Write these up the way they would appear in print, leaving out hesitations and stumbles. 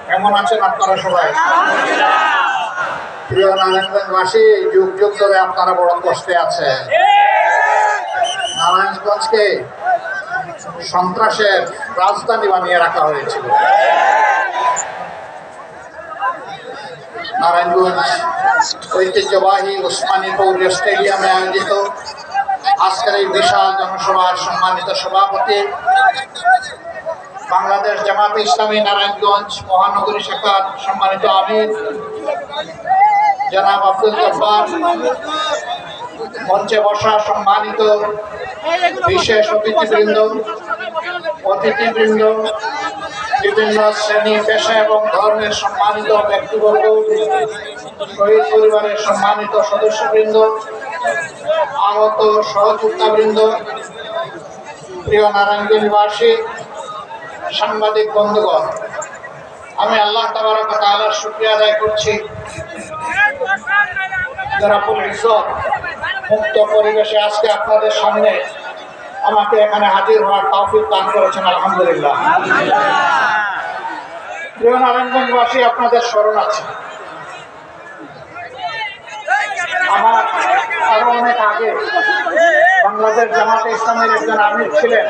কেমন আছেন আপনারা সবাই? প্রিয় নারায়ণগঞ্জবাসী, যুগ যুগ ধরে আপনারা বড় কষ্টে আছে। নারায়ণগঞ্জকে সন্ত্রাসের রাজধানী বানিয়ে রাখা হয়েছিল। নারায়ণগঞ্জ ঐতিহ্যবাহী ওসমানী পৌর স্টেডিয়ামে আয়োজিত আজকের এই বিশাল জনসভার সম্মানিত সভাপতি, বাংলাদেশ জামাতে ইসলামী নারায়ণগঞ্জ মহানগরী শাখার সম্মানিত আমির জনাব আব্দুল জব্বার, মঞ্চে বসা সম্মানিত বিশেষ অতিথিবৃন্দ, বিভিন্ন শ্রেণী পেশা এবং ধর্মের সম্মানিত ব্যক্তিবর্গ, শহীদ পরিবারের সম্মানিত সদস্যবৃন্দ, আগত সহযোদ্ধাবৃন্দ, প্রিয় নারায়ণগঞ্জবাসী, সাংবাদিক বন্ধুগণ, আমি আল্লাহ তাবারক ওয়া তাআলার শুকরিয়া আদায় করছি যারা ইজ্জত মুক্ত পরিবেশে আজকে আপনাদের সামনে আমাকে এখানে হাজির হওয়ার তৌফিক দান করেছেন। আলহামদুলিল্লাহ। প্রিয় নারায়ণগঞ্জবাসী, আপনাদের স্মরণ আছে আমার আরো অনেক আগে বাংলাদেশ জামাতে ইসলামের একজন আমির ছিলেন।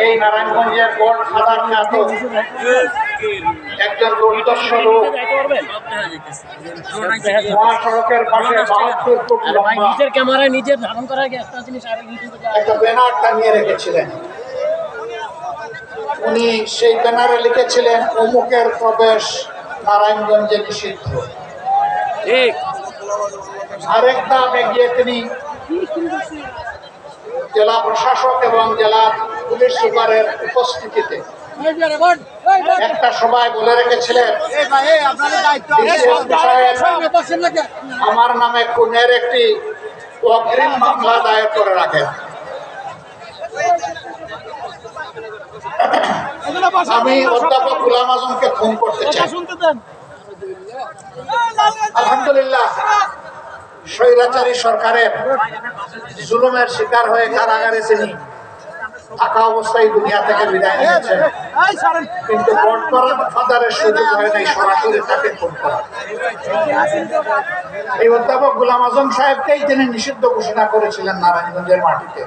এই নারায়ণগঞ্জের গড় খাদার খ্যাত একজন দুর্দর্শ লোক মহাসড়কের পাশে 72 ফুট লম্বা একটা ব্যানার টানিয়ে রেখেছিলেন। উনি সেই ব্যানারে লিখেছিলেন, অমুকের প্রবেশ নারায়ণগঞ্জে নিষিদ্ধ। আরেক ধাপ এগিয়ে তিনি জেলা প্রশাসক এবং জেলা পুলিশ সুপারের উপস্থিতিতে একটা সভায় বলে রেখেছিলেন, আমার নামে খুনের একটি অগ্রিম মামলা দায়ের করে রাখেন। আমি অধ্যাপক গোলাম আজমকে ফোন করতে চাই। আলহামদুলিল্লাহ, স্বৈরাচারী সরকারের জুলুমের শিকার হয়ে কারাগারে তিনি থাকা অবস্থায় দুনিয়া থেকে বিদায় নিয়েছেন, কিন্তু ফোন করার ফাদারের সুযোগ হয় নাই সরাসরি তাকে ফোন করা। এই অধ্যাপক গোলাম আজম সাহেবকেই তিনি নিষিদ্ধ ঘোষণা করেছিলেন নারায়ণগঞ্জের মাটিতে।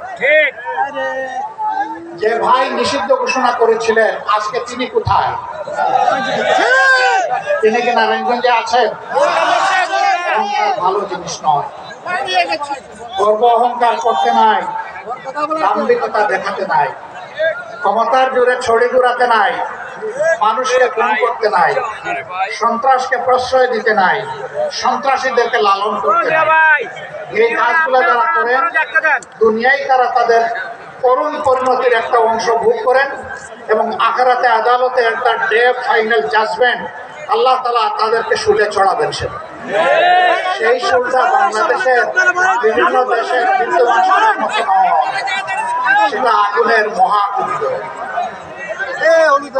যে ভাই নিষিদ্ধ ঘোষণা করেছিলেন, আজকে তিনি কোথায়? তিনি কি নারায়ণগঞ্জে আছেন? ভালো জিনিস নয়। গর্ব অহংকার করতে নাই, দাম্ভিকতা দেখাতে নাই, ক্ষমতার জোরে ছড়ি ঘুরাতে নাই, মানুষকে খুন করতে নাই, সন্ত্রাসকে প্রশ্রয় দিতে নাই, সন্ত্রাসীদেরকে লালন করতে নাই। এই কাজগুলো যারা করেন, দুনিয়ায় তারা তাদের করুণ পরিণতির একটা অংশ ভোগ করেন এবং আখিরাতে আদালতে একটা ডে ফাইনাল জাজমেন্ট আল্লাহ তাআলা তাদেরকে শুলে চড়াবেন। সেই শুলটা বাংলাদেশের বিভিন্ন দেশের বিদ্যমান সেটা আগুনের মহাকুণ্ড।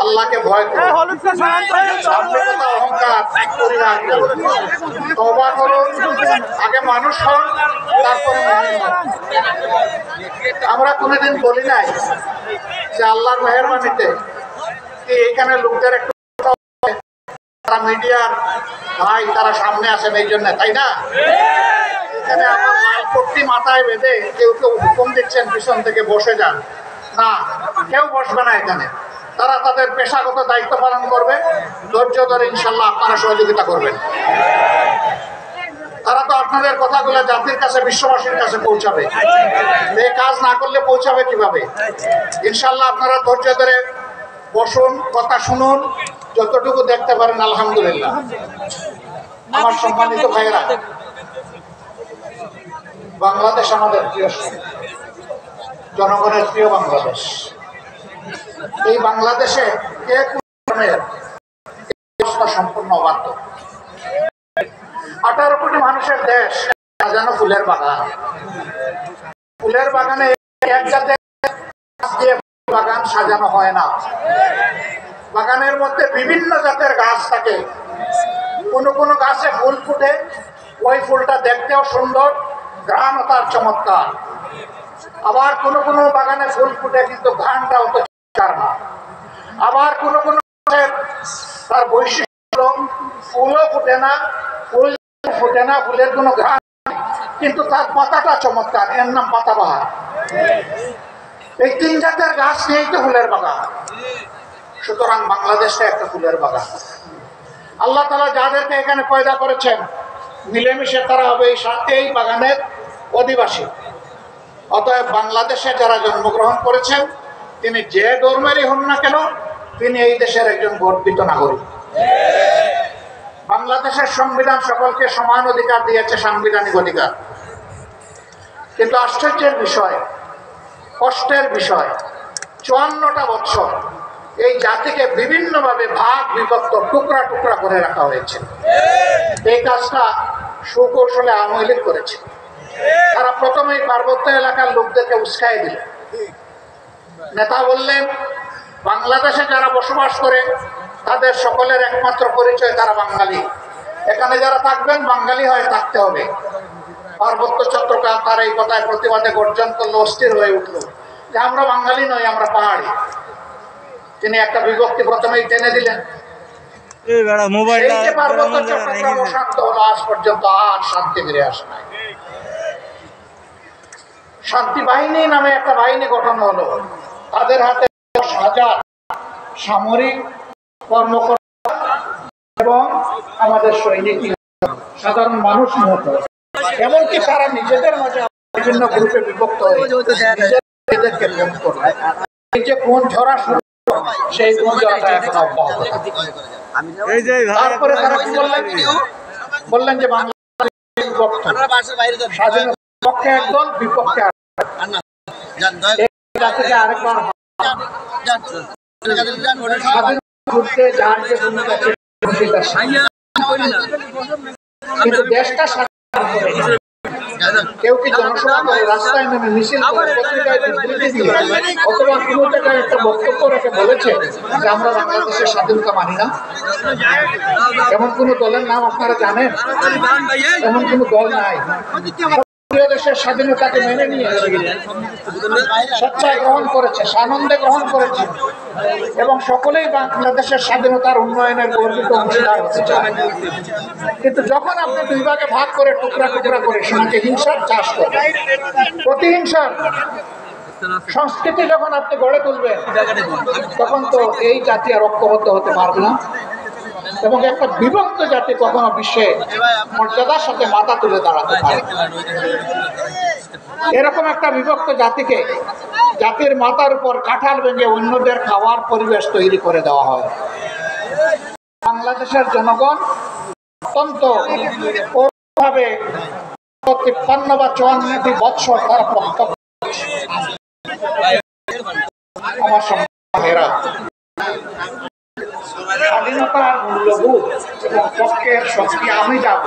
আল্লাহকে ভয় করুন, অহংকার পরিহার করুন, তওবা করুন, আগে মানুষ হন, তারপরে আমরা কোনোদিন বলি নাই যে আল্লাহর মেহেরবানিতে এখানে লোকদের একটু মিডিয়ার ভাই তারা সামনে আসেন এই জন্য, তাই না? এখানে আমার লাল পট্টি মাথায় বেঁধে কেউ কেউ হুকুম দিচ্ছেন পিছন থেকে বসে যান, না, কেউ বসবে না এখানে। তারা তাদের পেশাগত দায়িত্ব পালন করবে, ধৈর্য ধরে ইনশাল্লাহ আপনারা সহযোগিতা করবেন। তারা তো আপনাদের কথাগুলো জাতির কাছে, বিশ্ববাসীর কাছে পৌঁছাবে। এই কাজ না করলে পৌঁছাবে কিভাবে? ইনশাল্লাহ আপনারা ধৈর্য ধরে বসুন, কথা শুনুন, যতটুকু দেখতে পারেন আলহামদুলিল্লাহ। আমার সম্মানিত ভাইয়েরা, বাংলাদেশ আমাদের প্রিয়, জনগণের প্রিয় বাংলাদেশ। এই বাংলাদেশে সম্পূর্ণ অবাধ্য। 18 কোটি মানুষের দেশ, সাজানো ফুলের বাগান। ফুলের বাগানে এক জাতের বাগান সাজানো হয় না। বাগানের মধ্যে বিভিন্ন জাতের গাছ থাকে। কোনো কোনো গাছে ফুল ফুটে, ওই ফুলটা দেখতেও সুন্দর, ঘ্রাণও তার চমৎকার। আবার কোনো কোনো বাগানে ফুল ফুটে কিন্তু ঘ্রাণটা অত চমৎকার না। আবার কোনো কোনো তার বৈশিষ্ট্য ফুলও ফুটে না, ফুল ফুটে না, ফুলের কোনো ঘ্রাণ, কিন্তু তার পাতাটা চমৎকার, এর নাম পাতাবাহার। এই তিন জাতের গাছ নিয়েই তো ফুলের বাগান। সুতরাং বাংলাদেশে একটা ফুলের বাগান। আল্লাহ তাআলা যাদেরকে এখানে পয়দা করেছেন, মিলেমিশে তারা হবে এই বাগানের অধিবাসী। অতএব বাংলাদেশে যারা জন্মগ্রহণ করেছেন, তিনি যে ধর্মেরই হন না কেন, তিনি এই দেশের একজন গর্বিত নাগরিক। বাংলাদেশের সংবিধান সকলকে সমান অধিকার দিয়েছে, সাংবিধানিক অধিকার। কিন্তু আশ্চর্যের বিষয়, কষ্টের বিষয়, 54টা বছর এই জাতিকে বিভিন্নভাবে ভাগ বিভক্ত, টুকরা টুকরা করে রাখা হয়েছে। এই কাজটা সুকৌশলে আওয়ামী লীগ করেছে। তারা প্রথমেই পার্বত্য এলাকার লোকদেরকে উস্কাই দিল। নেতা বললেন, বাংলাদেশে যারা বসবাস করে তাদের সকলের একমাত্র পরিচয় তারা বাঙালি। এখানে যারা থাকবেন বাঙালি হয়ে থাকতে হবে। পার্বত্য চট্টগ্রাম তার এই কথায় প্রতিবাদে গর্জন করলো, অস্থির হয়ে উঠল যে আমরা বাঙালি নই, আমরা পাহাড়ি। তিনি একটা বিভক্তি প্রথমেই টেনে দিলেন। পার্বত্য চট্টগ্রাম অশান্ত হলো, আজ পর্যন্ত আর শান্তি ফিরে আসে নাই। শান্তি বাহিনী নামে একটা বাহিনী গঠন হলো, তাদের হাতে 10,000 সামরিক কর্মকর্তা এবং আমাদের সৈনিক, সাধারণ মানুষ নিহত। এমনকি তারা নিজেদের মাঝে বিভিন্ন গ্রুপে বিভক্ত হয়ে নিজেদেরকে খুন করল। এই যে খুন ঝরা শুরু, সেই খুন ঝরাটা এখন অব্যাহত। তারপরে তারা কি বললেন যে বাংলাদেশ বিভক্ত, স্বাধীনতার পক্ষে একদল, বিপক্ষে আরেকবার। কিন্তু দেশটা কেউ কি জনসভা করে, রাস্তায় নেমে মিছিল করে, পত্রিকায় বিবৃতি দিয়ে, অথবা কোনো জায়গায় একটা বক্তব্য রেখে বলেছে যে আমরা বাংলাদেশের স্বাধীনতা মানি না? এমন কোন দলের নাম আপনারা জানেন? এমন কোন দল নাই। দেশের স্বাধীনতাকে মেনে নিয়ে স্বেচ্ছায় গ্রহণ করেছে, সানন্দে গ্রহণ করেছে, এবং সকলেই বাংলাদেশের স্বাধীনতার উন্নয়নের গর্বিত অংশীদার হতে চায়। কিন্তু যখন আপনি দুই ভাগে ভাগ করে, টুকরা টুকরা করে সমাজে হিংসার চাষ করেন, প্রতিহিংসার সংস্কৃতি যখন আপনি গড়ে তুলবেন, তখন তো এই জাতি আর ঐক্যবদ্ধ হতে পারবে না, এবং একটা বিভক্ত জাতি কখনো বিশ্বে মর্যাদার সাথে মাথা তুলে দাঁড়াতে পারে। এরকম একটা বিভক্ত জাতিকে, জাতির মাথার উপর কাঁঠাল ভেঙে অন্যদের খাওয়ার পরিবেশ তৈরি করে দেওয়া হয়। বাংলাদেশের জনগণ অত্যন্ত ভাবে 53 বা 54টি বৎসর তারা প্রত্যক্ষ। আমার সম্মানেরা, স্বাধীনতার মূল্যবোধ এবং পক্ষের শক্তি আমি যাব।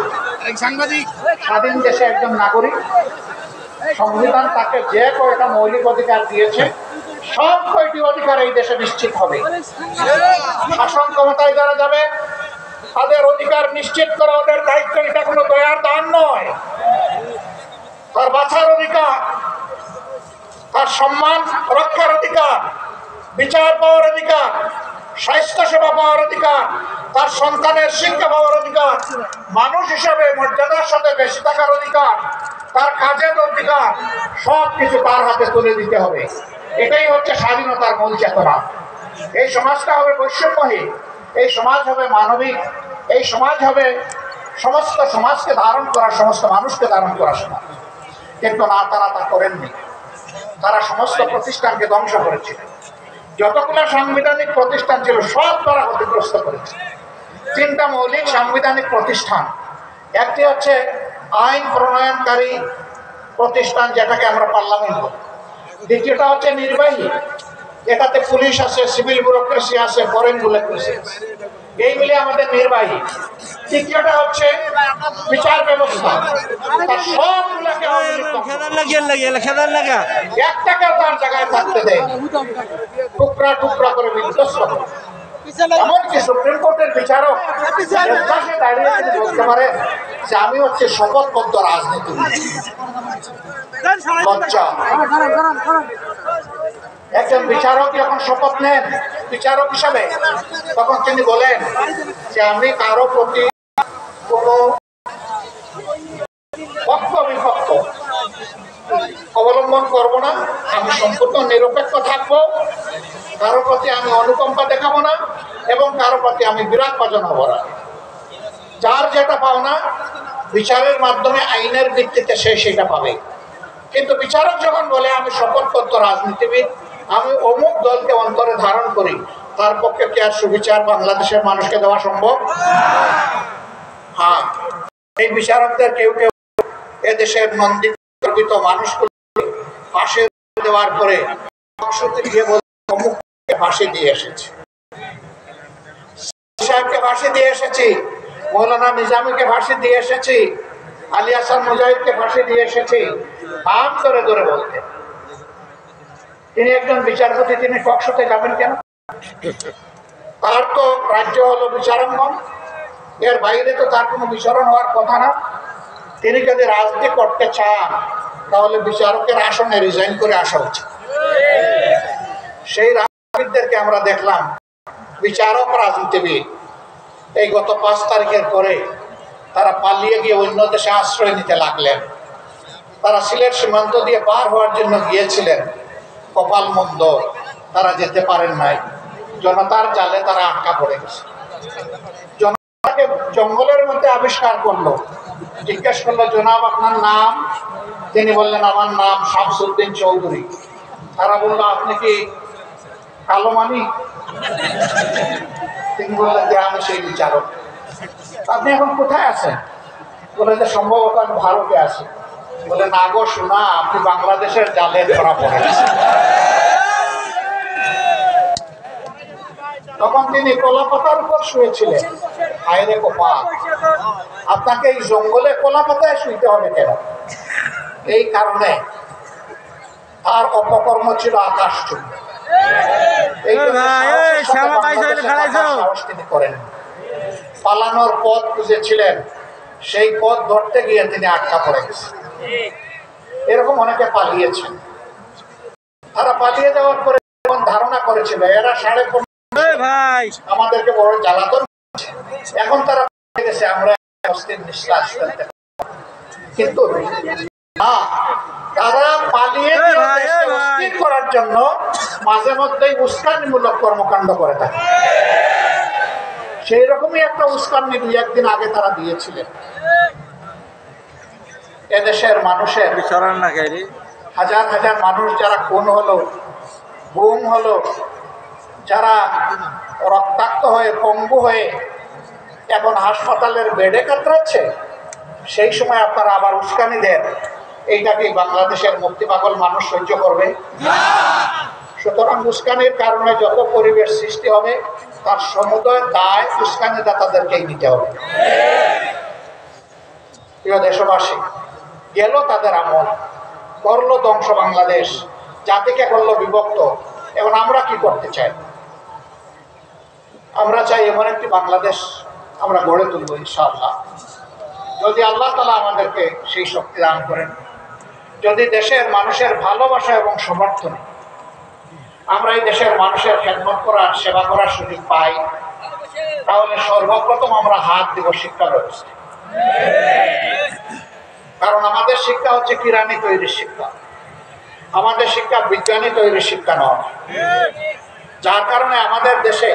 স্বাধীন দেশে একজন নাগরিক, সংবিধান তাকে যে কয়টা মৌলিক অধিকার দিয়েছে, সব কয়টি অধিকার এই দেশে নিশ্চিত হবে। শাসন ক্ষমতায় যারা যাবে তাদের অধিকার নিশ্চিত করা ওদের দায়িত্ব। এটা কোনো দয়ার দান নয়। তার বাঁচার অধিকার, তার সম্মান রক্ষার অধিকার, বিচার পাওয়ার অধিকার, স্বাস্থ্য সেবা পাওয়ার অধিকার, তার সন্তানের শিক্ষা পাওয়ার অধিকার, মানুষ হিসাবে মর্যাদার সাথে বেশি থাকার অধিকার, তার কাজের অধিকার, সব কিছু তার হাতে তুলে দিতে হবে। এটাই হচ্ছে স্বাধীনতার মূল চেতনা। এই সমাজটা হবে বৈষম্যহীন, এই সমাজ হবে মানবিক, এই সমাজ হবে সমস্ত সমাজকে ধারণ করা, সমস্ত মানুষকে ধারণ করা সমাজ। কিন্তু না, তারা তা করেননি। তারা সমস্ত প্রতিষ্ঠানকে ধ্বংস করেছিলেন। যতগুলো সাংবিধানিক প্রতিষ্ঠান ছিল সব তারা ক্ষতিগ্রস্ত করেছে। 3টা মৌলিক সাংবিধানিক প্রতিষ্ঠান, একটি হচ্ছে আইন প্রণয়নকারী প্রতিষ্ঠান, যেটাকে আমরা পার্লামেন্ট বলি। দ্বিতীয়টা হচ্ছে নির্বাহী, এটাতে পুলিশ আছে, সিভিল ব্যুরোক্রেসি আছে, ফরেন ব্যুরোক্রেসি আছে, এই মিলে আমাদের নির্বাহী। তৃতীয়টা হচ্ছে বিচার ব্যবস্থা। সবগুলোকে একটাকে তার জায়গায় থাকতে দেয়, টুকরা টুকরা করে বিধ্বস্ত। এমনকি সুপ্রিম কোর্টের বিচারক দাঁড়িয়ে তিনি বলতে পারেন যে আমি হচ্ছে শপথবদ্ধ রাজনীতিবিদ। লজ্জা। একজন বিচারক যখন শপথ নেন বিচারক হিসাবে, তখন তিনি বলেন যে আমি কারো প্রতি কোনো পক্ষ বিপক্ষ অবলম্বন করব না, আমি সম্পূর্ণ নিরপেক্ষ থাকবো, কারো প্রতি আমি অনুকম্পা দেখাবো না এবং কারো প্রতি আমি বিরাগ ভাজন হব না। যার যেটা পাওনা বিচারের মাধ্যমে আইনের ভিত্তিতে সে সেটা পাবে। কিন্তু বিচারক যখন বলে আমি শপথবদ্ধ রাজনীতিবিদ, আমি অমুক দলকে অন্তরে ধারণ করি, তার পক্ষে কি আর সুবিচার বাংলাদেশের মানুষকে দেওয়া সম্ভব? হ্যাঁ, এই বিচারকদের কেউ কেউ এদেশের নন্দিত মানুষগুলো ফাঁসি দেওয়ার পরে সংসদে গিয়ে বলে অমুককে ফাঁসি দিয়ে এসেছি, সাহেবকে ফাঁসি দিয়ে এসেছি, মৌলানা নিজামীকে ফাঁসি দিয়ে এসেছি, আলী হাসান মুজাহিদকে ফাঁসি দিয়ে এসেছি, নাম ধরে ধরে বলতে। তিনি একজন বিচারপতি, তিনি টকশোতে যাবেন কেন? তার তো রাজ্য হলো বিচারাঙ্গন, এর বাইরে তো তার কোনো বিচরণ হওয়ার কথা না। তিনি যদি রাজনীতি করতে চান তাহলে বিচারকের আসনে রিজাইন করে আসা উচিত। সেই রাজনীতিবিদদেরকে আমরা দেখলাম বিচারক রাজনীতিবিদ, এই গত 5 তারিখের পরে তারা পালিয়ে গিয়ে অন্য দেশে আশ্রয় নিতে লাগলেন। তারা সিলেট সীমান্ত দিয়ে পার হওয়ার জন্য গিয়েছিলেন, কপাল মন্দ, তারা যেতে পারেন নাই, জনতার জালে তারা আটকা পড়ে গেছে। জনতাকে জঙ্গলের মধ্যে আবিষ্কার করলো, জিজ্ঞেস করলো জনাব আপনার নাম? তিনি বললেন আমার নাম শামসুদ্দিন চৌধুরী। তারা বললো আপনি কি কালো মানি? তিনি বললেন যে আমি সেই বিচারক। আপনি এখন কোথায় আছেন? বলে যে সম্ভবত আমি ভারতে আছি। বলে না গো শোনা, আপনি বাংলাদেশের জালে ধরা পড়ে গেছেন। তখন তিনি কলাপাতার উপর শুয়েছিলেন। হায়রে কপাল, আপনাকে এই জঙ্গলে কলাপাতায় শুইতে হবে কেন? এই কারণে তার অপকর্ম ছিল আকাশ চুম্বি। তিনি করেন, পালানোর পথ খুঁজেছিলেন, সেই পথ ধরতে গিয়ে তিনি আটকা পড়ে গেছেন। এরকম অনেকে পালিয়েছেন। তারা পালিয়ে যাওয়ার পরে ধারণা করেছিল এরা 5.5 আমাদেরকে বড় জ্বালাতন, এখন তারা গেছে আমরা অস্থির নিঃশ্বাস ফেলতে। কিন্তু না, তারা পালিয়ে অস্থির করার জন্য মাঝে মধ্যেই উস্কানিমূলক কর্মকাণ্ড করে থাকে। সেই রকমই একটা উস্কানি 2-1 দিন আগে তারা দিয়েছিলেন। এদেশের মানুষের হাজার হাজার মানুষ যারা খুন হলো, গুম হলো, যারা রক্তাক্ত হয়ে পঙ্গু হয়ে এখন হাসপাতালের বেডে কাতরাচ্ছে, সেই সময় আপনারা আবার উস্কানি দেন। এইটা কি বাংলাদেশের মুক্তি পাগল মানুষ সহ্য করবে? সুতরাং উস্কানির কারণে যত পরিবেশ সৃষ্টি হবে তার সমুদয় দায় উস্কানিদাতাদেরকেই নিতে হবে। প্রিয় দেশবাসী, গেল তাদের আমল, করলো ধ্বংস বাংলাদেশ, জাতিকে করলো বিভক্ত। এখন আমরা কি করতে চাই? আমরা চাই এমন একটি বাংলাদেশ আমরা গড়ে তুলবো ইনশাআল্লাহ, যদি আল্লাহ তাআলা আমাদেরকে সেই শক্তি দান করেন। যদি দেশের মানুষের ভালোবাসা এবং সমর্থনে আমরা এই দেশের মানুষের খেদমত করার, সেবা করার সুযোগ পাই, তাহলে সর্বপ্রথম আমরা হাত দিব শিক্ষা ব্যবস্থা। কারণ আমাদের শিক্ষা হচ্ছে কিরানি তৈরির শিক্ষা, আমাদের শিক্ষা বিজ্ঞানী তৈরির শিক্ষা নয়। যার কারণে আমাদের দেশে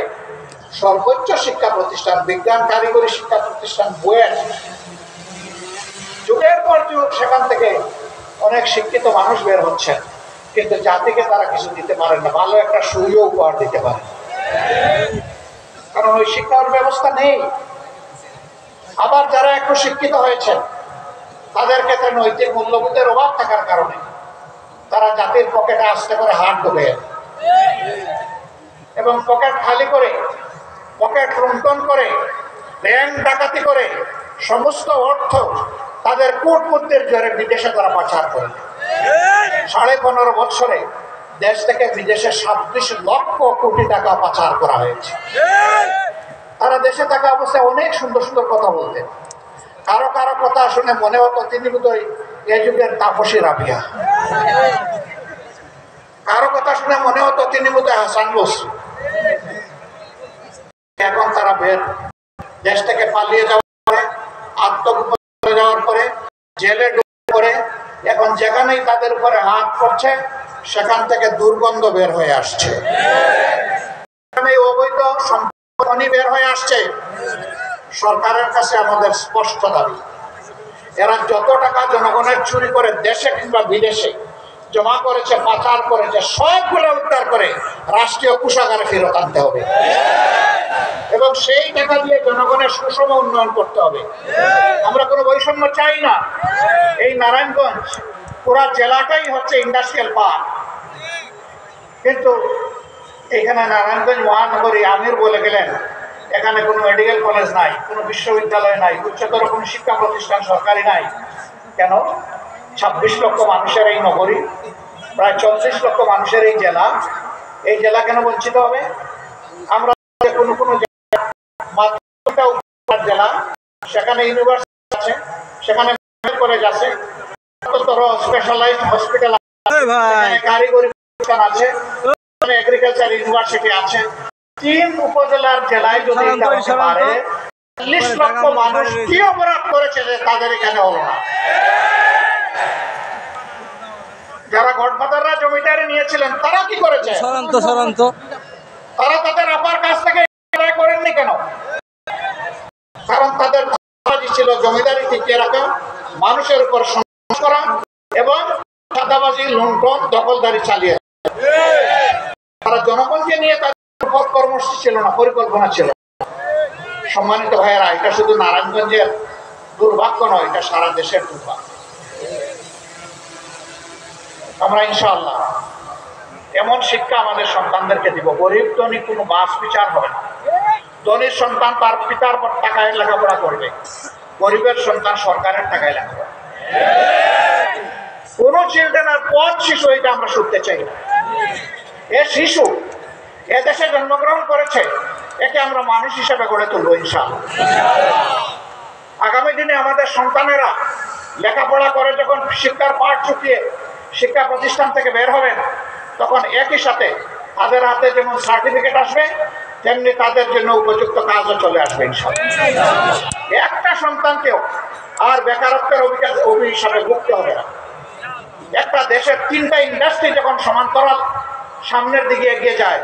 সর্বোচ্চ শিক্ষা প্রতিষ্ঠান, বিজ্ঞান কারিগরি শিক্ষা প্রতিষ্ঠান বুয়েট, যুগের পর যুগ সেখান থেকে অনেক শিক্ষিত মানুষ বের হচ্ছেন, কিন্তু জাতিকে তারা কিছু দিতে পারেন না, ভালো একটা সুযোগ উপহার দিতে পারে, কারণ ওই শিক্ষার ব্যবস্থা নেই। আবার যারা একটু শিক্ষিত হয়েছেন তাদের ক্ষেত্রে নৈতিক মূল্যবোধের অভাব থাকার কারণে তারা জাতির পকেটে আস্তে করে হাত ঢোকে এবং পকেট খালি করে, পকেট লুণ্ঠন করে, ব্যাংক ডাকাতি করে সমস্ত অর্থ তাদের কূটপুত্রের জোরে বিদেশে তারা পাচার করে। 15.5 বছরে দেশ থেকে বিদেশে 26 লক্ষ কোটি টাকা পাচার করা হয়েছে। তারা দেশে থাকা অবস্থায় অনেক সুন্দর সুন্দর কথা বলতেন। কারো কারো কথা শুনে মনে হতো তিনি বোধহয় এ যুগের তাপসী রাবিয়া, কারো কথা শুনে মনে হতো তিনি বোধহয় হাসান বসরী। এখন তারা বের দেশ থেকে পালিয়ে যাওয়ার পরে, আত্মগোপন করে যাওয়ার পরে, জেলে ঢুকে পড়ে এখন যেখানেই তাদের উপরে হাত পড়ছে সেখান থেকে দুর্গন্ধ বের হয়ে আসছে, অবৈধ সম্পত্তি বের হয়ে আসছে। সরকারের কাছে আমাদের স্পষ্ট দাবি, এরা যত টাকা জনগণের চুরি করে দেশে কিংবা বিদেশে জমা করেছে, পাচার করেছে, সবগুলো উদ্ধার করে রাষ্ট্রীয় কোষাগারে ফেরত আনতে হবে এবং সেই টাকা দিয়ে জনগণের সুষম উন্নয়ন করতে হবে। আমরা কোনো বৈষম্য চাই না। এই নারায়ণগঞ্জ পুরা জেলাটাই হচ্ছে ইন্ডাস্ট্রিয়াল পার্ক, কিন্তু এখানে নারায়ণগঞ্জ মহানগরী আমির বলে গেলেন এখানে কোনো মেডিকেল কলেজ নাই, কোনো বিশ্ববিদ্যালয় নাই, উচ্চতর কোনো শিক্ষা প্রতিষ্ঠান সরকারি নাই। কেন? 26 লক্ষ মানুষের এই নগরী, প্রায় 34 লক্ষ মানুষের এই জেলা কেন বঞ্চিত হবে? আমরা কোনো কোনো জেলা সেখানে ইউনিভার্সিটি আছে, সেখানে কলেজ আছে, স্পেশালাইজড হসপিটাল আছে, কারিগরি প্রতিষ্ঠান আছে, এগ্রিকালচার ইউনিভার্সিটি আছে। 3 উপজেলার জেলায় যদি 40 লক্ষ মানুষ কি অপরাধ করেছে যে তাদের এখানে হলো না? যারা গডফাদাররা জমিদারি নিয়েছিলেন তারা কি করেছে? তারা তাদের আপার কাছ থেকে করেননি কেন? কারণ তাদের ছিল জমিদারি টিকিয়ে রাখা, মানুষের উপর সন্ত্রাস করা এবং চাঁদাবাজি, লুণ্ঠন, দখলদারি চালিয়ে। তারা জনগণকে নিয়ে তাদের কর্মসূচি ছিল না, পরিকল্পনা ছিল। সম্মানিত ভাইয়েরা, এটা শুধু নারায়ণগঞ্জের দুর্ভাগ্য নয়, এটা সারা দেশের দুর্ভাগ্য। আমরা ইনশাআল্লাহ এমন শিক্ষা আমাদের সন্তানদেরকে দিব, গরিব ধনী কোনো বাস বিচার হবে না। ধনীর সন্তান তার পিতার টাকায় লেখাপড়া করবে, গরিবের সন্তান সরকারের টাকায় লেখাপড়া। কোন চিলড্রেন আর পথ শিশু এটা আমরা শুনতে চাই না। এ শিশু এদেশে জন্মগ্রহণ করেছে, একে আমরা মানুষ হিসেবে গড়ে তুলবো ইনশাআল্লাহ। আগামী দিনে আমাদের সন্তানেরা লেখাপড়া করে যখন শিক্ষার পাঠ চুকিয়ে শিক্ষা প্রতিষ্ঠান থেকে বের হবেন, তখন একই সাথে তাদের হাতে যেমন সার্টিফিকেট আসবে, তেমনি তাদের জন্য উপযুক্ত কাজও চলে আসবে ইনশাআল্লাহ। একটা সন্তানকেও আর বেকারত্বের অভিশাপে ভুগতে হবে না। একটা দেশের 3টা ইন্ডাস্ট্রি যখন সমান্তরাল সামনের দিকে এগিয়ে যায়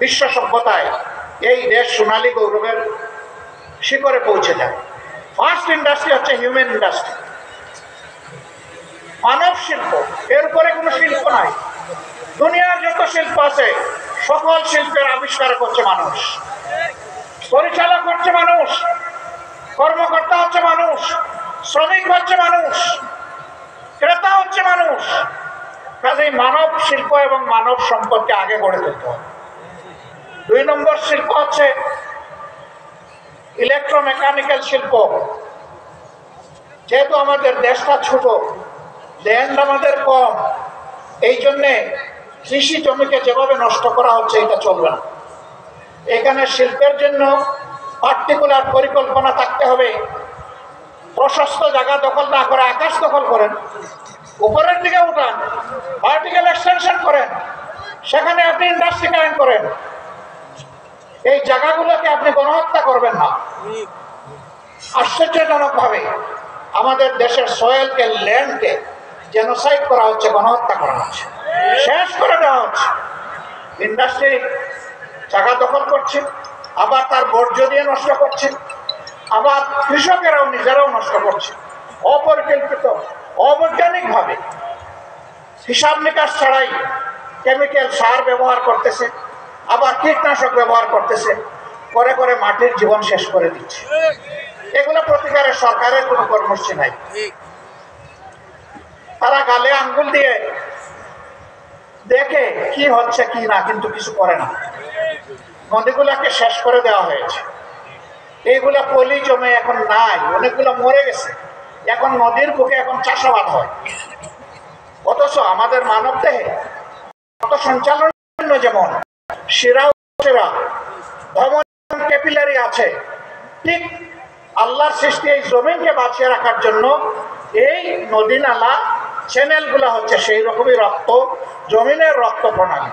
বিশ্ব সভ্যতায়, এই দেশ সোনালী গৌরবের শিখরে পৌঁছে যায়। ফার্স্ট ইন্ডাস্ট্রি হচ্ছে হিউম্যান ইন্ডাস্ট্রি, মানব শিল্প। এর উপরে কোনো শিল্প নাই। দুনিয়ার যত শিল্প আছে সকল শিল্পের আবিষ্কার করছে মানুষ, পরিচালক হচ্ছে মানুষ, কর্মকর্তা হচ্ছে মানুষ, শ্রমিক হচ্ছে মানুষ, ক্রেতা হচ্ছে মানুষ। কাজেই মানব শিল্প এবং মানব সম্পদকে আগে গড়ে তুলতে হবে। 2 নম্বর শিল্প হচ্ছে ইলেকট্রোমেকানিক্যাল শিল্প। যেহেতু আমাদের দেশটা ছোট, ল্যান্ড আমাদের কম, এই জন্যে কৃষি জমিকে যেভাবে নষ্ট করা হচ্ছে এটা চলবে না। এখানে শিল্পের জন্য পার্টিকুলার পরিকল্পনা থাকতে হবে। প্রশস্ত জায়গা দখল না করে আকাশ দখল করেন, উপরের দিকে উঠান, ভার্টিক্যাল এক্সটেনশন করেন, সেখানে আপনি ইন্ডাস্ট্রি কায়েম করেন। এই জায়গাগুলোকে আপনি গণহত্যা করবেন না। আশ্চর্যজনকভাবে আমাদের দেশের সয়েলকে, ল্যান্ডকে জেনোসাইড করা হচ্ছে, গণহত্যা করা হচ্ছে, শেষ করে দেওয়া হচ্ছে। ইন্ডাস্ট্রি জায়গা দখল করছে, আবার তার বর্জ্য দিয়ে নষ্ট করছে, আবার কৃষকেরাও নিজেরাও নষ্ট করছে, অপরিকল্পিত, অবৈজ্ঞানিকভাবে, হিসাব নিকাশ ছাড়াই কেমিক্যাল সার ব্যবহার করতেছে, আবার কীটনাশক ব্যবহার করতেছে, করে করে মাটির জীবন শেষ করে দিচ্ছে। এগুলো প্রতিকারের সরকারের কোনো কর্মসূচি নাই। তারা গালে আঙ্গুল দিয়ে দেখে কি হচ্ছে কি না, কিন্তু কিছু করে না। নদীগুলাকে শেষ করে দেওয়া হয়েছে, এইগুলা পলি জমে এখন নাই, অনেকগুলো মরে গেছে। এখন নদীর বুকে এখন চাষাবাদ হয়, অথচ আমাদের মানব দেহে রক্ত সঞ্চালনের জন্য যেমন শিরা ধমনী ক্যাপিলারি আছে, ঠিক আল্লাহর সৃষ্টি এই জমিনকে বাঁচিয়ে রাখার জন্য এই নদী নালা চ্যানেলগুলো হচ্ছে সেই রকমই রক্ত জমিনের রক্ত প্রণালী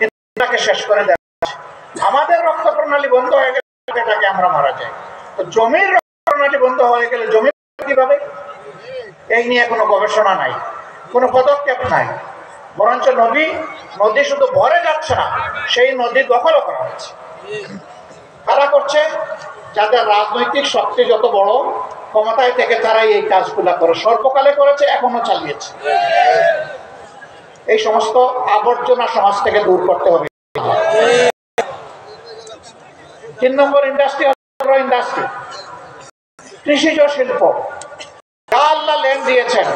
এটাকে শেষ করে দেওয়া। আমাদের রক্ত প্রণালী বন্ধ হয়ে গেলে এটাকে আমরা মারা যাই। তো জমির রক্ত প্রণালী বন্ধ হয়ে গেলে জমি কিভাবে, এই নিয়ে কোনো গবেষণা নাই, কোনো পদক্ষেপ নাই, বরঞ্চ নদী শুধু ভরে যাচ্ছে না, সেই নদী দখলও করা হচ্ছে। তারা করছে যাদের রাজনৈতিক শক্তি যত বড়, ক্ষমতায় থেকে তারাই এই কাজগুলা করে, সর্বকালে করেছে, এখনো চালিয়েছে। এই সমস্ত আবর্জনা সমাজ থেকে দূর করতে হবে। 3 নম্বর ইন্ডাস্ট্রি, কৃষিজ শিল্প। আল্লাহ ল্যান্ড দিয়েছেন,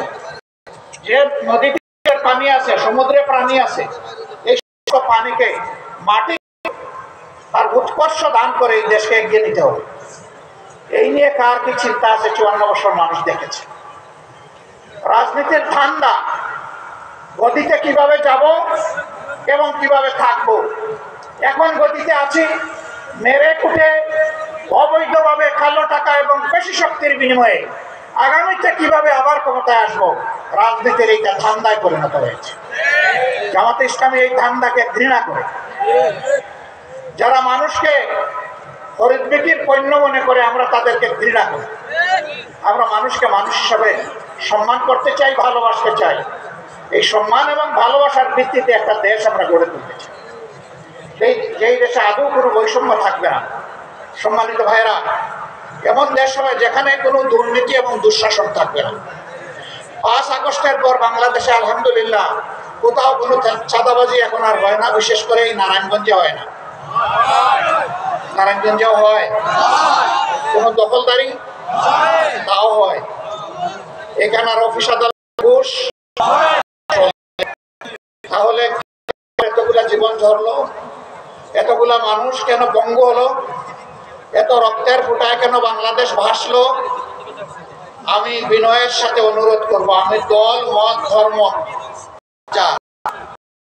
যে নদীতে পানি আছে, সমুদ্রে প্রাণী আছে, এই পানিকে মাটি তার উৎকর্ষ দান করে এই দেশকে এগিয়ে নিতে হবে। এই নিয়ে কার কি চিন্তা আছে 54 বছর মানুষ দেখেছে। রাজনীতির ঠান্ডা, গতিতে কিভাবে যাব এবং কিভাবে থাকবো। এখন গতিতে আছি, মেরে কুটে অবৈধভাবে কালো টাকা এবং বেশি শক্তির বিনিময়ে আগামীতে কিভাবে আবার ক্ষমতায় আসবো, রাজনীতির এইটা ধান্দায় পরিণত হয়েছে। জামাতে ইসলামী এই ধান্দাকে ঘৃণা করে। যারা মানুষকে খরিদ বিক্রির পণ্য মনে করে, আমরা তাদেরকে ঘৃণা করি। আমরা মানুষকে মানুষ হিসাবে সম্মান করতে চাই, ভালোবাসতে চাই। এই সম্মান এবং ভালোবাসার ভিত্তিতে একটা দেশ আমরা গড়ে তুলতে চাই, যেই দেশে আদৌ কোনো বৈষম্য থাকবে না। সম্মানিত ভাইয়েরা, এমন দেশ হবে যেখানে কোনো দুর্নীতি এবং দুঃশাসন থাকবে না। 5 আগস্টের পর বাংলাদেশে আলহামদুলিল্লাহ কোথাও কোনো চাঁদাবাজি এখন আর হয় না, বিশেষ করে এই নারায়ণগঞ্জে হয় না। নারায়ণগঞ্জেও হয়, কোন দখলদারি তাও হয়। এখানে আর অফিস আদালত ঘুষ। তাহলে এতগুলা জীবন ঝরলো, এতগুলা মানুষ কেন বঙ্গ হলো, এত রক্তের ফুটায় কেন বাংলাদেশ ভাসলো? আমি বিনয়ের সাথে অনুরোধ করব, আমি দল মত ধর্ম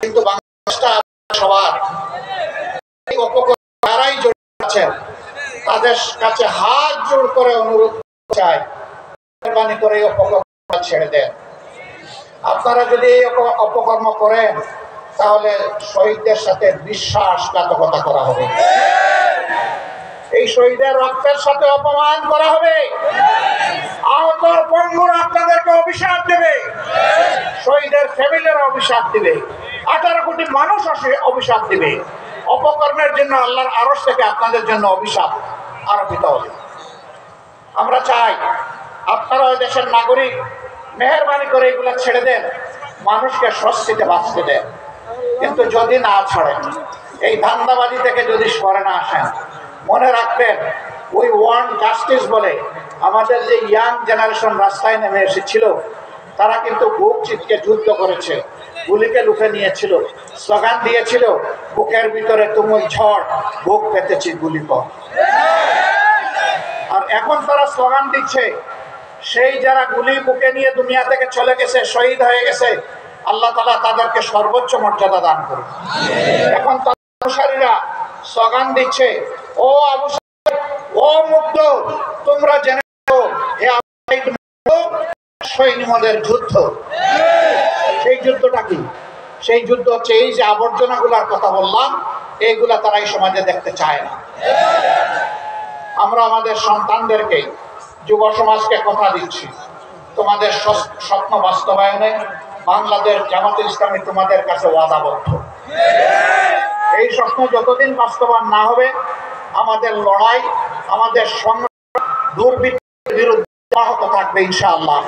কিন্তু বাংলাদেশটা সবার। যারাই জড়িত আছেন তাদের কাছে হাত জোড় করে অনুরোধ চাই, মেহরবানি করে অপকর্ম ছেড়ে দেন। আপনারা যদি এই অপকর্ম করেন তাহলে শহীদদের সাথে বিশ্বাসঘাতকতা করা হবে, এই শহীদের রক্তের সাথে অপমান করা হবে। আহত পঙ্গুরা আপনাদেরকে অভিশাপ দেবে, শহীদের ফ্যামিলির অভিশাপ দিবে, 18 কোটি মানুষ অভিশাপ দিবে। অপকর্মের জন্য আল্লাহর আরশ থেকে আপনাদের জন্য অভিশাপ আরোপিত হবে। আমরা চাই আপনারা ওই দেশের নাগরিক, মেহরবানি করে এগুলো ছেড়ে দেন, মানুষকে স্বস্তিতে বাঁচতে দেন। কিন্তু যদি না ছাড়েন, এই ধান্দাবাজি থেকে যদি সরে না আসেন, মনে রাখবেন ওই ওয়ান জাস্টিস বলে আমাদের যে ইয়াং জেনারেশন রাস্তায় নেমে এসেছিল, তারা কিন্তু বুক চিটকে যুদ্ধ করেছে, গুলিকে লুফে নিয়েছিল, স্লোগান দিয়েছিল, বুকের ভিতরে তুমুল ঝড়, বুক পেতেছি গুলি কর। আর এখন তারা স্লোগান দিচ্ছে, সেই যারা গুলি বুকে নিয়ে দুনিয়া থেকে চলে গেছে, শহীদ হয়ে গেছে, আল্লাহ তাআলা তাদেরকে সর্বোচ্চ মর্যাদা দান করুন। এখন অনুসারীরা স্লোগান দিচ্ছে, ও আবু সাইদ, ও মুগ্ধ, তোমরা জেনে নাও সৈনিকদের যুদ্ধ। সেই যুদ্ধটা কি? সেই যুদ্ধ হচ্ছে এই যে আবর্জনাগুলার কথা বললাম, এইগুলা তারা এই সমাজে দেখতে চায় না। আমরা আমাদের সন্তানদেরকে, যুব সমাজকে কথা দিচ্ছি, তোমাদের স্বপ্ন বাস্তবায়নে বাংলাদেশ জামাতে ইসলামী তোমাদের কাছে ওয়াদাবদ্ধ। এই স্বপ্ন যতদিন বাস্তবায়ন না হবে, আমাদের লড়াই, আমাদের সংগ্রাম দুর্বৃত্তের বিরুদ্ধে অব্যাহত থাকবে ইনশাআল্লাহ।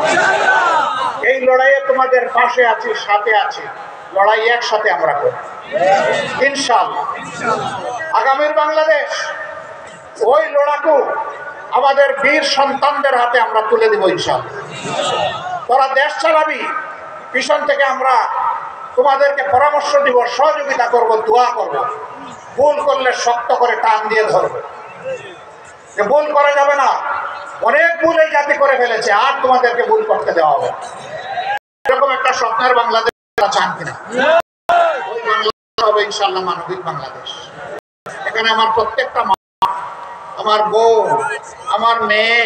এই লড়াইয়ে তোমাদের পাশে আছি, সাথে আছি, লড়াই একসাথে আমরা করি ইনশাআল্লাহ। আগামীর বাংলাদেশ, ওই লড়াকু আমাদের বীর সন্তানদের হাতে আমরা তুলে দেব ইনশাআল্লাহ। তোরা দেশ চালাবি, পিছন থেকে আমরা তোমাদেরকে পরামর্শ দিব, সহযোগিতা করব, দোয়া করব। ভুল করলে শক্ত করে টান দিয়ে ধরবো, যে ভুল করা যাবে না। অনেক ভুল এই জাতি করে ফেলেছে, আর তোমাদেরকে ভুল করতে দেওয়া হবে। এরকম একটা স্বপ্নের বাংলাদেশ চান কিনা? হবে ইনশাআল্লাহ মানবিক বাংলাদেশ। এখানে আমার প্রত্যেকটা মা, আমার বউ, আমার মেয়ে,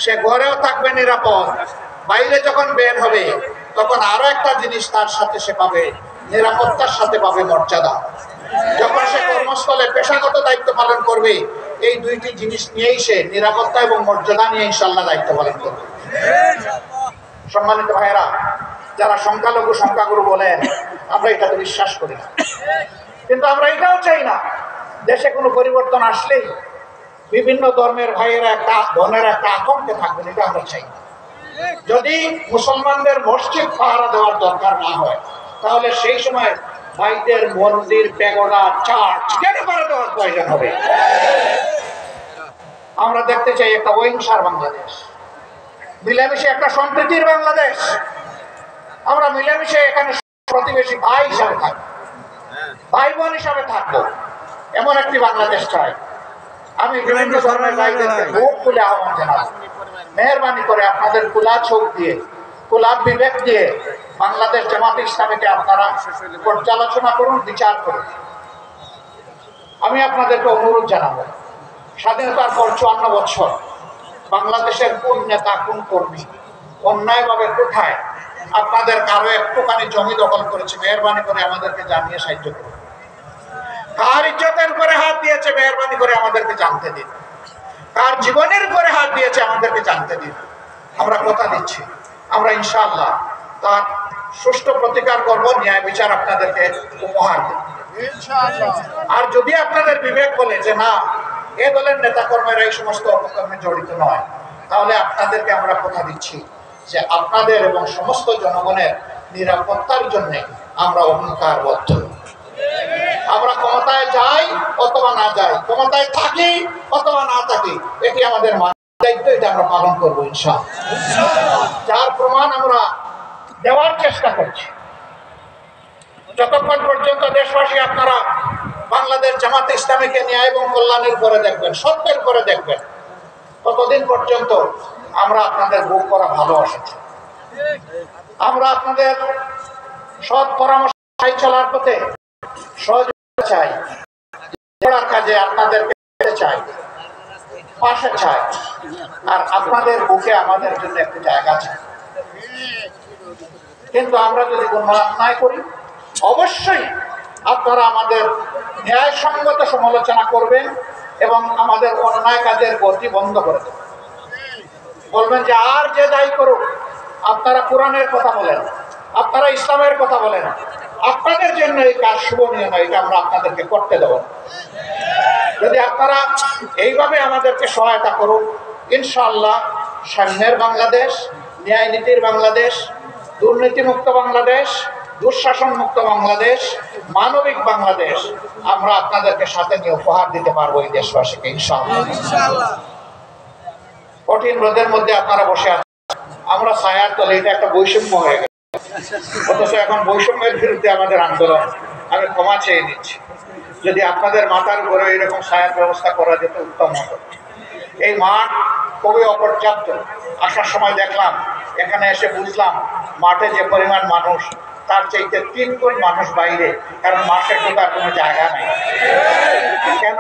সে ঘরেও থাকবে নিরাপদ, বাইরে যখন বের হবে তখন আরো একটা জিনিস তার সাথে সে পাবে, নিরাপত্তার সাথে পাবে মর্যাদা। যখন সে কর্মস্থলে পেশাগত দায়িত্ব পালন করবে, এই দুইটি জিনিস নিয়েই সে নিরাপত্তা এবং মর্যাদা নিয়ে ইনশাআল্লাহ দায়িত্ব পালন করবে। সম্মানিত ভাইয়েরা, যারা সংখ্যালঘু সংখ্যাগুরু বলেন, আমরা এটাতে বিশ্বাস করি না, কিন্তু আমরা এটাও চাই না দেশে কোনো পরিবর্তন আসলেই বিভিন্ন ধর্মের ভাইয়েরা একটা ধর্মের একটা আতঙ্কে থাকবেন, এটা আমরা চাই না। যদি মুসলমানদের মসজিদ পাহারা দেওয়ার দরকার না হয়, তাহলে সেই সময় ভাইদের মন্দির, প্যাগোডা, চার্চ কেন পাহারা দেওয়ার প্রয়োজন হবে? আমরা দেখতে চাই একটা অহিংসার বাংলাদেশ, মিলেমিশে একটা সম্প্রীতির বাংলাদেশ। আমরা মিলেমিশে এখানে প্রতিবেশী ভাই হিসাবে থাকবো, ভাই বোন হিসাবে থাকবো, এমন একটি বাংলাদেশ চাই। আমি বিভিন্ন ধর্মের ভাইদেরকে বুক খুলে আহ্বান জানাবো, মেহরবানি করে আপনাদের খোলা চোখ দিয়ে, খোলা বিবেক দিয়ে বাংলাদেশ জামাতে ইসলামীকে আপনারা পর্যালোচনা করুন, বিচার করুন। আমি আপনাদেরকে অনুরোধ জানাবো, স্বাধীনতার পর 54 বছর বাংলাদেশের কোন নেতা, কোন কর্মী অন্যায়ভাবে কোথায় আপনাদের কারো একটুখানি জমি দখল করেছে, মেহরবানি করে আমাদেরকে জানিয়ে সাহায্য করুন। কার ইজ্জতের উপরে হাত দিয়েছে, মেহরবানি করে আমাদেরকে জানতে দিন। কার জীবনের উপরে হাত দিয়েছে, আমাদেরকে জানতে দিন। আমরা কথা দিচ্ছি, আমরা ইনশাআল্লাহ তার সুষ্ঠু প্রতিকার করব, ন্যায় বিচার আপনাদেরকে উপহার দেব। আর যদি আপনাদের বিবেক বলে যে না, এ দলের নেতাকর্মীরা এই সমস্ত অপকর্মে জড়িত নয়, তাহলে আপনাদেরকে আমরা কথা দিচ্ছি যে আপনাদের এবং সমস্ত জনগণের নিরাপত্তার জন্য আমরা অঙ্গীকারবদ্ধ। আমরা ক্ষমতায় যাই অথবা না যাই, ক্ষমতায় থাকি অথবা না থাকি, এটি আমাদের দায়িত্ব, এটা আমরা পালন করবো ইনশাআল্লাহ। যার প্রমাণ আমরা দেওয়ার চেষ্টা করছি। যতক্ষণ পর্যন্ত দেশবাসী আপনারা বাংলাদেশ জামাতে ইসলামীকে ন্যায় এবং কল্যাণের উপরে দেখবেন, সত্যের উপরে দেখবেন, ততদিন পর্যন্ত আমরা আপনাদের বুক করা ভালোবাসছি। আমরা আপনাদের সৎ পরামর্শ চলার পথে সহযোগিতা চাই, কাজে আপনাদেরকে চাই, পাশে চাই, আর আপনাদের বুকে আমাদের জন্য একটি জায়গা চাই। কিন্তু আমরা যদি কোনো অন্যায় করি, অবশ্যই আপনারা আমাদের ন্যায়সঙ্গত সমালোচনা করবেন এবং আমাদের অন্যায় কাজের গতি বন্ধ করে দেবেন। বলবেন যে আর যে যাই করুক, আপনারা কোরআনের কথা বলেন, আপনারা ইসলামের কথা বলেন, আপনাদের জন্য এই কাজ শুভনীয় নয়, এটা আমরা আপনাদেরকে করতে দেব। যদি আপনারা এইভাবে আমাদেরকে সহায়তা করুন, ইনশাআল্লাহ সাম্যের বাংলাদেশ, ন্যায় নীতির বাংলাদেশ, দুর্নীতিমুক্ত বাংলাদেশ, দুঃশাসন মুক্ত বাংলাদেশ, মানবিক বাংলাদেশ আমরা আপনাদেরকে সাথে নিয়ে উপহার দিতে পারবো এই দেশবাসীকে ইনশাআল্লাহ। কঠিন রোদের মধ্যে আপনারা বসে আছেন, আমরা ছায়ার তলে, এটা একটা বৈষম্য হয়ে গেছে। অথচ এখন বৈষম্যের বিরুদ্ধে আমাদের আন্দোলন। আমি ক্ষমা চেয়ে নিচ্ছি, যদি আপনাদের মাথার উপরে এরকম ছায়ার ব্যবস্থা করা যেত উত্তম হতো। এই মাঠ খুবই অপর্যাপ্ত। আসার সময় দেখলাম, এখানে এসে বুঝলাম মাঠে যে পরিমাণ মানুষ, তার চাইতে 3 গুণ মানুষ বাইরে, কারণ মাঠে ঢোকার কোনো জায়গা নেই। কেন?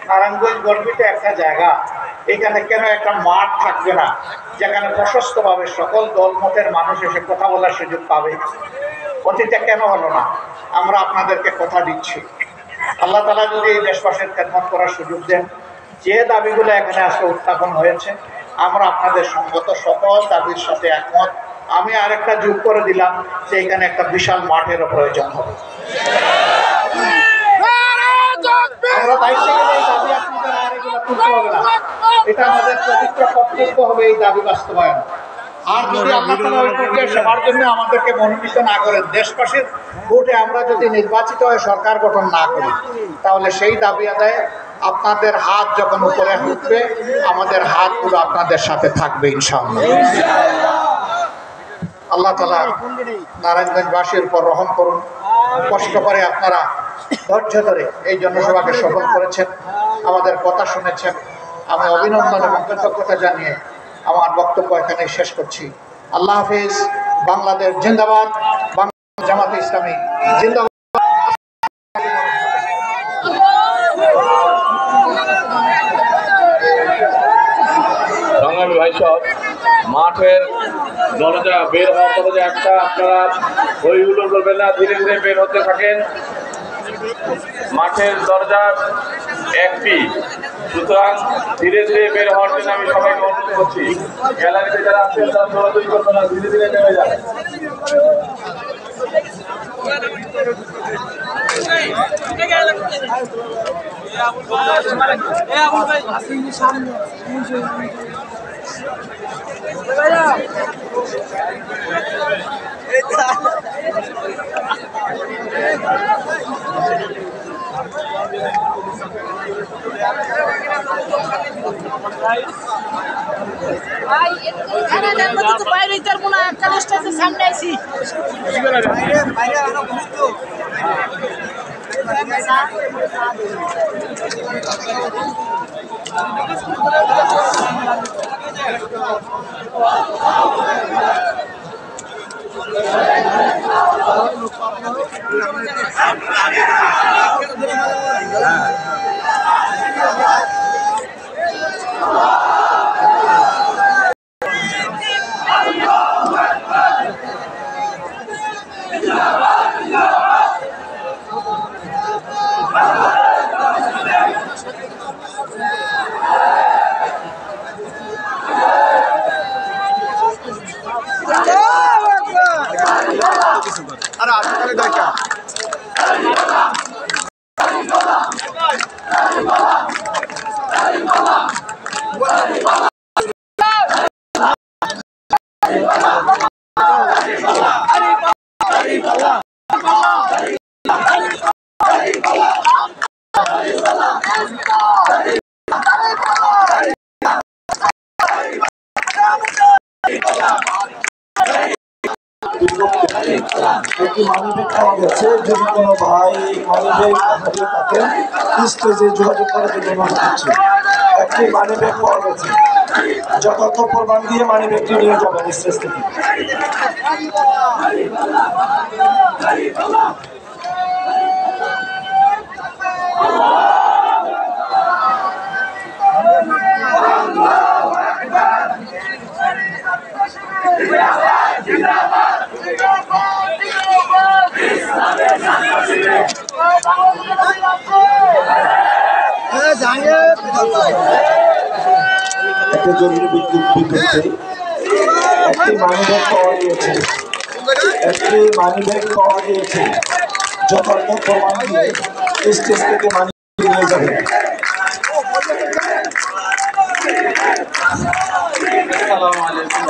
নারায়ণগঞ্জ গর্বিত একটা জায়গা, এখানে কেন একটা মাঠ থাকবে না, যেখানে প্রশস্তভাবে সকল দলমতের মানুষ এসে কথা বলার সুযোগ পাবে? অতীতে কেন হলো না? আমরা আপনাদেরকে কথা দিচ্ছি, আল্লাহ তাআলা যদি এই দেশবাসীর খেদমত করার সুযোগ দেন, যে দাবিগুলো এখানে আজকে উত্থাপন হয়েছে, আমরা আপনাদের সঙ্গত সকল দাবির সাথে একমত। আমি আরেকটা যোগ করে দিলাম যে এখানে একটা বিশাল মাঠেরও প্রয়োজন হবে। আমরা দায়িত্ব নিয়ে এই দাবি আপনাদের আর এগুলো তুলতে হবে না, এটা আমাদের পবিত্র কর্তব্য হবে এই দাবি বাস্তবায়ন। আর যদি আল্লাহ তাআলা ওই পর্যায়ে সবার জন্য আমাদেরকে মনোনীত না করেন, দেশবাসীর ভোটে আমরা যদি নির্বাচিত হয়ে সরকার গঠন না করি, তাহলে সেই দাবি আদায়ে আপনাদের হাত যখন উপরে উঠবে, আমাদের হাতগুলো আপনাদের সাথে থাকবে ইনশাআল্লাহ। আল্লাহ তাআলা নারায়ণগঞ্জবাসীর উপর রহম করুন। কষ্ট করে আপনারা ধৈর্য ধরে এই জনসভাকে সফল করেছেন, আমাদের কথা শুনেছেন। আমি অভিনন্দন এবং কৃতজ্ঞতা জানিয়ে আমার বক্তব্য এখানে শেষ করছি। আল্লাহ হাফিজ। বাংলাদেশ জিন্দাবাদ, বাংলাদেশ জামাতে ইসলামী জিন্দাবাদ। মাঠের দরজা বের হওয়ার দরজা একটা, আপনারা ওইগুলো করবেন না, ধীরে ধীরে বের হতে থাকেন। মাঠের দরজা একটি, সুতরাং ধীরে ধীরে বের হওয়ার জন্য আমি সবাইকে অনুরোধ করছি। গ্যালারিতে যারা আছেন তারা দৌড়াদৌড়ি করবে না, ধীরে ধীরে নেমে যান। সামনে আছি একটি মানিব্যাগ পাওয়া গেছে। যদি কোনো ভাই মানিব্যাগ হারিয়ে থাকেন স্টেজে যোগাযোগ করার জন্য অনুরোধ করছি। একটি মানিব্যাগ পাওয়া গেছে, যথার্থ প্রমাণ দিয়ে মানিব্যাগটি নিয়ে যাবেন স্টেজ থেকে। একটা জরুরি বিজ্ঞপ্তি, একটি মানিব্যাগ পাওয়া গিয়েছে, একটি মানিব্যাগ পাওয়া গিয়েছে, যথার্থ প্রমাণ দিয়ে স্টেজ থেকে মানিব্যাগ নিয়ে যাবে। আসসালামু আলাইকুম।